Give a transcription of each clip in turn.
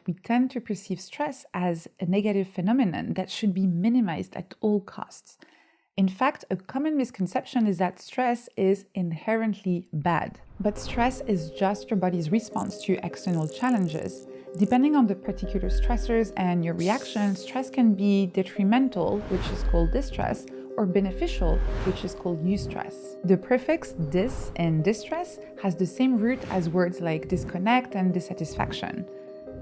we tend to perceive stress as a negative phenomenon that should be minimized at all costs. In fact, a common misconception is that stress is inherently bad. But stress is just your body's response to external challenges. Depending on the particular stressors and your reaction, stress can be detrimental, which is called distress, or beneficial, which is called eustress. The prefix dis in distress has the same root as words like disconnect and dissatisfaction.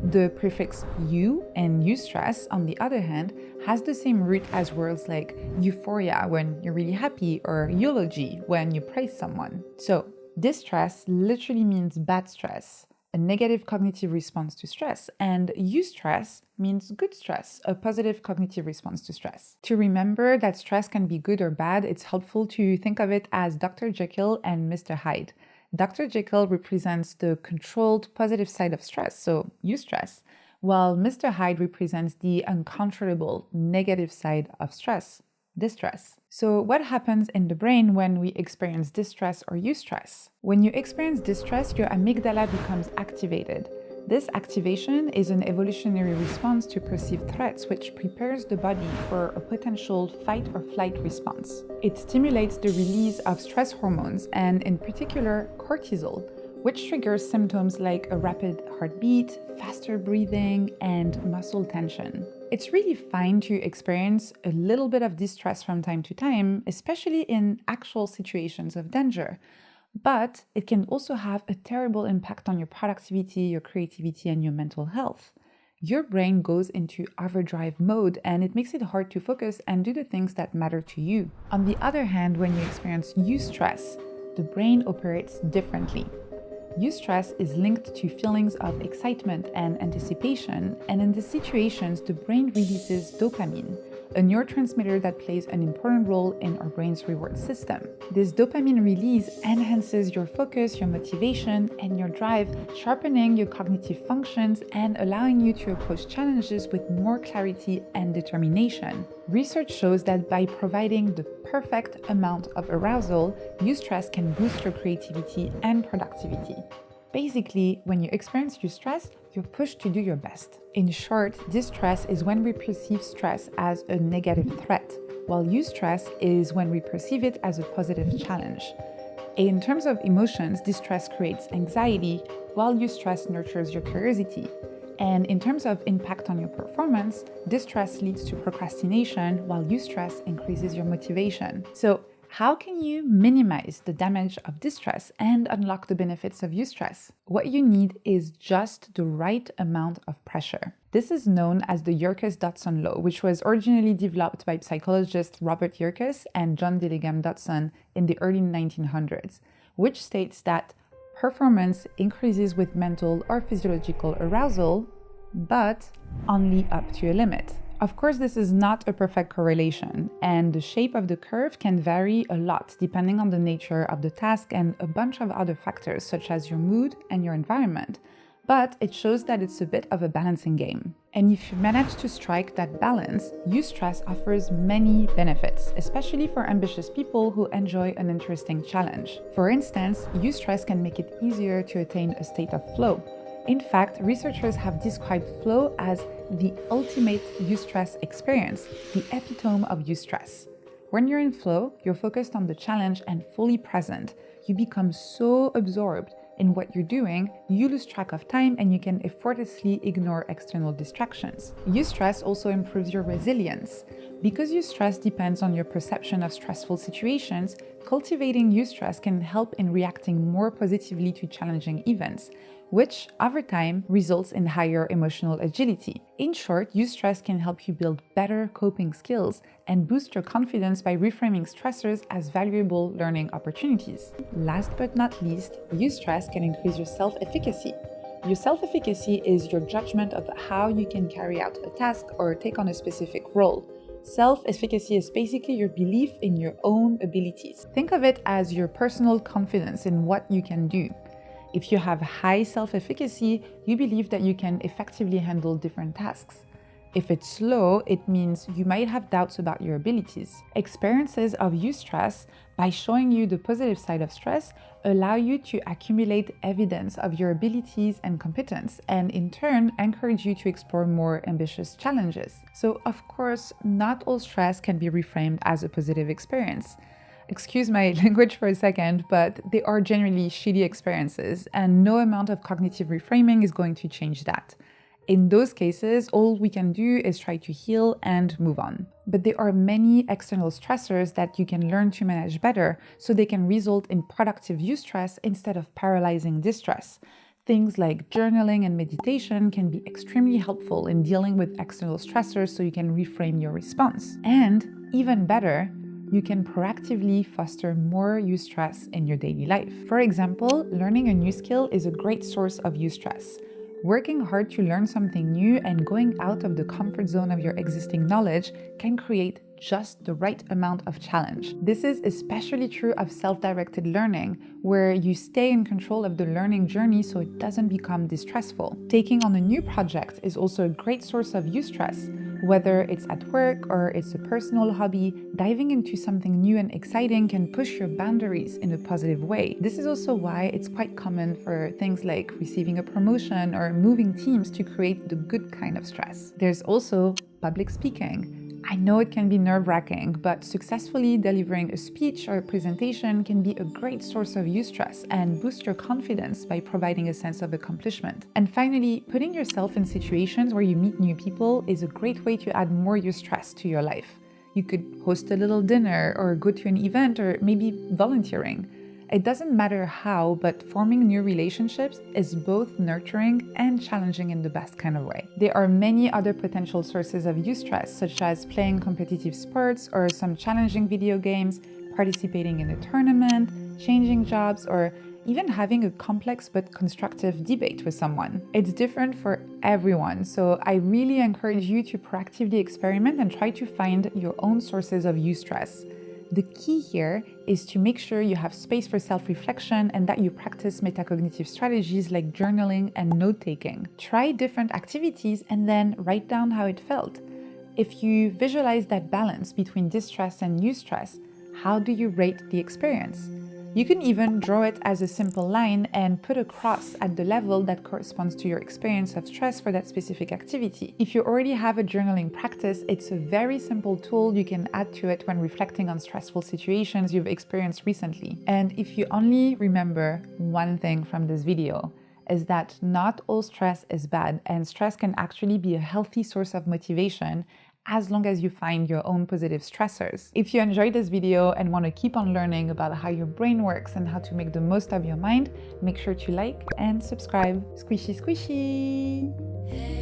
The prefix eu in eustress, on the other hand, has the same root as words like euphoria when you're really happy or eulogy when you praise someone. So, distress literally means bad stress, a negative cognitive response to stress, and eustress means good stress, a positive cognitive response to stress. To remember that stress can be good or bad, it's helpful to think of it as Dr. Jekyll and Mr. Hyde. Dr. Jekyll represents the controlled positive side of stress, so eustress, while Mr. Hyde represents the uncontrollable negative side of stress, distress. So what happens in the brain when we experience distress or eustress? When you experience distress, your amygdala becomes activated. This activation is an evolutionary response to perceived threats, which prepares the body for a potential fight or flight response. It stimulates the release of stress hormones, and in particular cortisol, which triggers symptoms like a rapid heartbeat, faster breathing, and muscle tension. It's really fine to experience a little bit of distress from time to time, especially in actual situations of danger. But it can also have a terrible impact on your productivity, your creativity, and your mental health. Your brain goes into overdrive mode and it makes it hard to focus and do the things that matter to you. On the other hand, when you experience eustress, the brain operates differently. Eustress is linked to feelings of excitement and anticipation, and in these situations, the brain releases dopamine, a neurotransmitter that plays an important role in our brain's reward system. This dopamine release enhances your focus, your motivation, and your drive, sharpening your cognitive functions and allowing you to approach challenges with more clarity and determination. Research shows that by providing the perfect amount of arousal, eustress can boost your creativity and productivity. Basically, when you experience eustress, you're pushed to do your best. In short, distress is when we perceive stress as a negative threat, while eustress is when we perceive it as a positive challenge. In terms of emotions, distress creates anxiety, while eustress nurtures your curiosity. And in terms of impact on your performance, distress leads to procrastination, while eustress increases your motivation. So, how can you minimize the damage of distress and unlock the benefits of eustress? What you need is just the right amount of pressure. This is known as the Yerkes-Dodson law, which was originally developed by psychologists Robert Yerkes and John Dillingham Dodson in the early 1900s, which states that performance increases with mental or physiological arousal, but only up to a limit. Of course, this is not a perfect correlation, and the shape of the curve can vary a lot depending on the nature of the task and a bunch of other factors such as your mood and your environment. But it shows that it's a bit of a balancing game. And if you manage to strike that balance, eustress offers many benefits, especially for ambitious people who enjoy an interesting challenge. For instance, eustress can make it easier to attain a state of flow. In fact, researchers have described flow as the ultimate eustress experience, the epitome of eustress. When you're in flow, you're focused on the challenge and fully present. You become so absorbed in what you're doing, you lose track of time and you can effortlessly ignore external distractions. Eustress also improves your resilience. Because eustress depends on your perception of stressful situations, cultivating eustress can help in reacting more positively to challenging events, which over time results in higher emotional agility. In short, eustress can help you build better coping skills and boost your confidence by reframing stressors as valuable learning opportunities. Last but not least, eustress can increase your self-efficacy. Your self-efficacy is your judgment of how you can carry out a task or take on a specific role. Self-efficacy is basically your belief in your own abilities. Think of it as your personal confidence in what you can do. If you have high self-efficacy, you believe that you can effectively handle different tasks. If it's low, it means you might have doubts about your abilities. Experiences of eustress, by showing you the positive side of stress, allow you to accumulate evidence of your abilities and competence, and in turn encourage you to explore more ambitious challenges. So of course, not all stress can be reframed as a positive experience. Excuse my language for a second, but they are generally shitty experiences, and no amount of cognitive reframing is going to change that. In those cases, all we can do is try to heal and move on. But there are many external stressors that you can learn to manage better, so they can result in productive eustress instead of paralyzing distress. Things like journaling and meditation can be extremely helpful in dealing with external stressors, so you can reframe your response. And even better, you can proactively foster more eustress in your daily life. For example, learning a new skill is a great source of eustress. Working hard to learn something new and going out of the comfort zone of your existing knowledge can create just the right amount of challenge. This is especially true of self-directed learning, where you stay in control of the learning journey so it doesn't become distressful. Taking on a new project is also a great source of eustress. Whether it's at work or it's a personal hobby, diving into something new and exciting can push your boundaries in a positive way. This is also why it's quite common for things like receiving a promotion or moving teams to create the good kind of stress. There's also public speaking. I know it can be nerve-wracking, but successfully delivering a speech or a presentation can be a great source of eustress and boost your confidence by providing a sense of accomplishment. And finally, putting yourself in situations where you meet new people is a great way to add more eustress to your life. You could host a little dinner or go to an event or maybe volunteering. It doesn't matter how, but forming new relationships is both nurturing and challenging in the best kind of way. There are many other potential sources of eustress, such as playing competitive sports or some challenging video games, participating in a tournament, changing jobs, or even having a complex but constructive debate with someone. It's different for everyone, so I really encourage you to proactively experiment and try to find your own sources of eustress. The key here is to make sure you have space for self-reflection and that you practice metacognitive strategies like journaling and note-taking. Try different activities and then write down how it felt. If you visualize that balance between distress and eustress, how do you rate the experience? You can even draw it as a simple line and put a cross at the level that corresponds to your experience of stress for that specific activity. If you already have a journaling practice, it's a very simple tool you can add to it when reflecting on stressful situations you've experienced recently. And if you only remember one thing from this video, is that not all stress is bad, and stress can actually be a healthy source of motivation as long as you find your own positive stressors. If you enjoyed this video and want to keep on learning about how your brain works and how to make the most of your mind, make sure to like and subscribe. Squishy, squishy!